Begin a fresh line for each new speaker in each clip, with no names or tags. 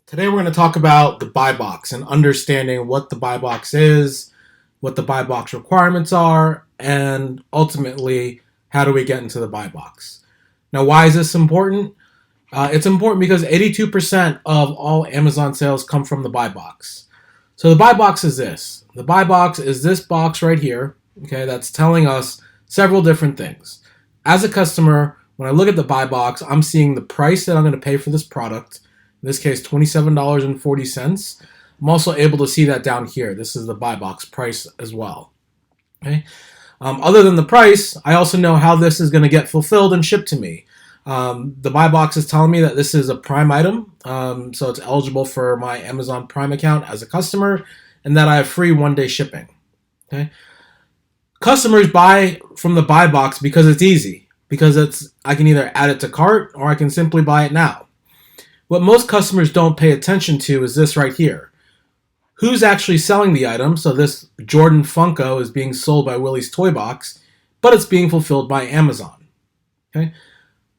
Today we're going to talk about the buy box and understanding what the buy box is, what the buy box requirements are, and ultimately how do we get into the buy box. Now, why is this important? It's important because 82% of all Amazon sales come from the buy box. So the buy box is this. The buy box is this box right here, okay, that's telling us several different things. As a customer, when I look at the buy box, I'm seeing the price that I'm going to pay for this product. In this case, $27.40. I'm also able to see that down here. This is the buy box price as well. Okay. Other than the price, I also know how this is going to get fulfilled and shipped to me. The buy box is telling me that this is a Prime item, so it's eligible for my Amazon Prime account as a customer, and that I have free one-day shipping. Okay. Customers buy from the buy box because it's easy, because I can either add it to cart or I can simply buy it now. What most customers don't pay attention to is this right here. Who's actually selling the item? So this Jordan Funko is being sold by Willie's Toy Box, but it's being fulfilled by Amazon. Okay.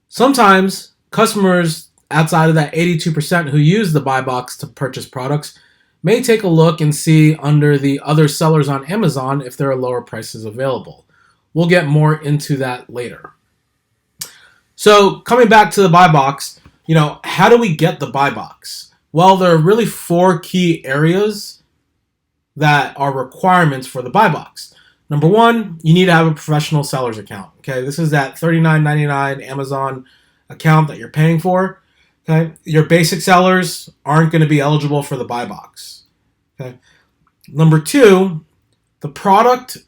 Sometimes customers outside of that 82% who use the buy box to purchase products may take a look and see under the other sellers on Amazon if there are lower prices available. We'll get more into that later. So coming back to the buy box, how do we get the buy box? Well, there are really four key areas that are requirements for the buy box. Number one, you need to have a professional seller's account. Okay, this is that $39.99 Amazon account that you're paying for. Okay, your basic sellers aren't going to be eligible for the buy box. Okay, number two, the product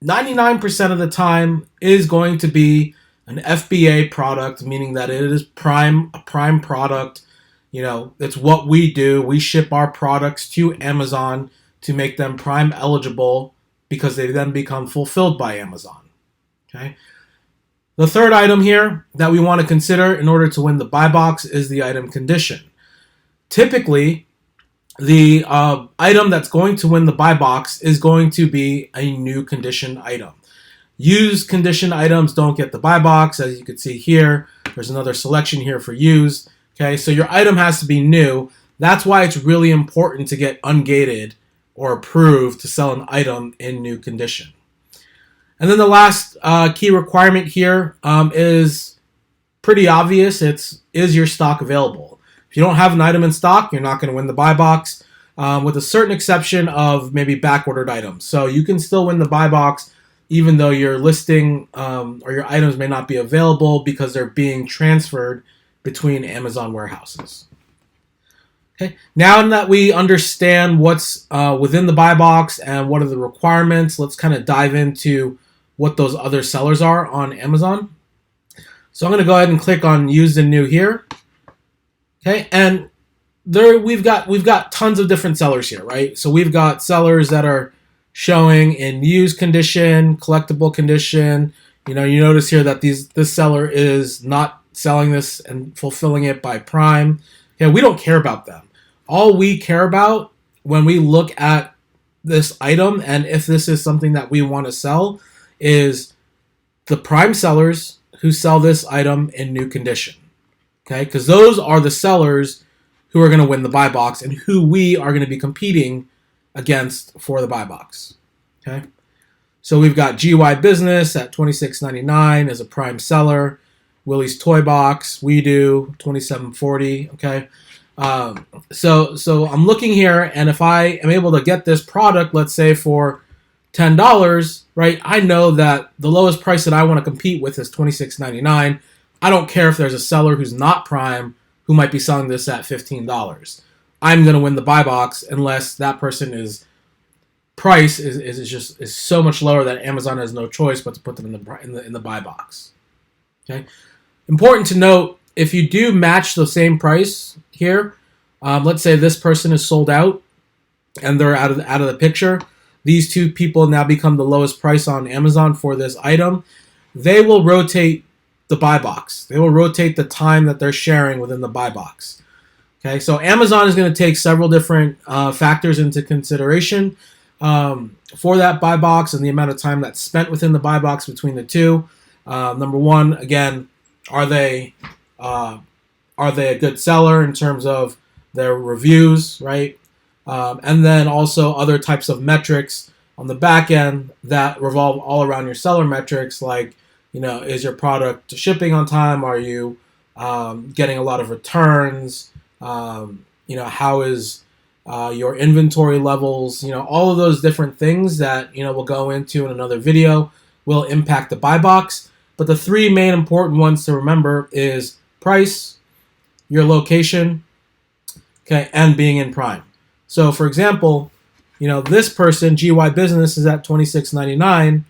99% of the time is going to be an FBA product, meaning that it is a prime product. It's what we do. We ship our products to Amazon to make them Prime eligible because they then become fulfilled by Amazon. Okay. The third item here that we want to consider in order to win the buy box is the item condition. Typically, the item that's going to win the buy box is going to be a new condition item. Used condition items don't get the buy box. As you can see here, there's another selection here for used. Okay, so your item has to be new. That's why it's really important to get ungated or approved to sell an item in new condition. And then the last key requirement here is pretty obvious. Is your stock available? If you don't have an item in stock, you're not going to win the buy box, with a certain exception of maybe back-ordered items. So you can still win the buy box even though your listing or your items may not be available because they're being transferred between Amazon warehouses. Okay. Now that we understand what's within the buy box and what are the requirements, let's kind of dive into what those other sellers are on Amazon. So I'm going to go ahead and click on used and new here. Okay, and there we've got tons of different sellers here, right? So we've got sellers that are showing in used condition, collectible condition. You notice here that this seller is not selling this and fulfilling it by Prime. Okay, we don't care about them. All we care about when we look at this item and if this is something that we want to sell is the Prime sellers who sell this item in new condition. Okay, because those are the sellers who are going to win the buy box and who we are going to be competing against for the buy box. Okay, so we've got GY Business at $26.99 as a Prime seller. Willie's Toy Box, we do $27.40. Okay, so I'm looking here, and if I am able to get this product, let's say for $10, right? I know that the lowest price that I want to compete with is $26.99. I don't care if there's a seller who's not Prime who might be selling this at $15. I'm going to win the buy box unless that person is price is so much lower that Amazon has no choice but to put them in the buy box. Okay, important to note, if you do match the same price here, let's say this person is sold out and they're out of the picture. These two people now become the lowest price on Amazon for this item. They will rotate the buy box. They will rotate the time that they're sharing within the buy box. Okay, so Amazon is going to take several different factors into consideration for that buy box and the amount of time that's spent within the buy box between the two. Number one, again, are they a good seller in terms of their reviews, right? And then also other types of metrics on the back end that revolve all around your seller metrics, like, is your product shipping on time? Are you getting a lot of returns? How is your inventory levels? All of those different things that, we'll go into in another video will impact the buy box. But the three main important ones to remember is price, your location, okay, and being in Prime. So, for example, this person, GY Business, is at $26.99,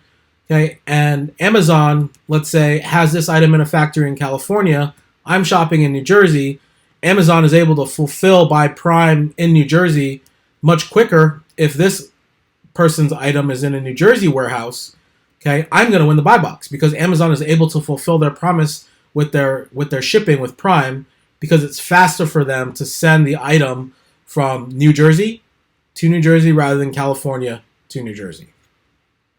okay, and Amazon, let's say, has this item in a factory in California. I'm shopping in New Jersey. Amazon is able to fulfill by Prime in New Jersey much quicker if this person's item is in a New Jersey warehouse. Okay, I'm going to win the buy box because Amazon is able to fulfill their promise with their shipping with Prime because it's faster for them to send the item from New Jersey to New Jersey rather than California to New Jersey.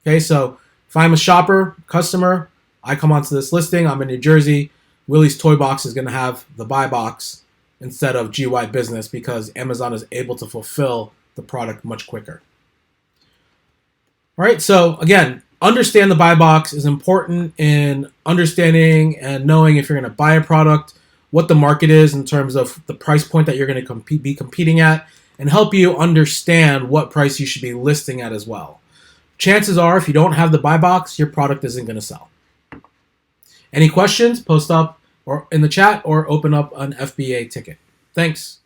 Okay, so if I'm a shopper, customer, I come onto this listing, I'm in New Jersey, Willie's Toy Box is going to have the buy box instead of GY Business because Amazon is able to fulfill the product much quicker. All right, so again, understand the buy box is important in understanding and knowing if you're going to buy a product, what the market is in terms of the price point that you're going to be competing at, and help you understand what price you should be listing at as well. Chances are, if you don't have the buy box, your product isn't going to sell. Any questions? Post up or in the chat or open up an FBA ticket. Thanks.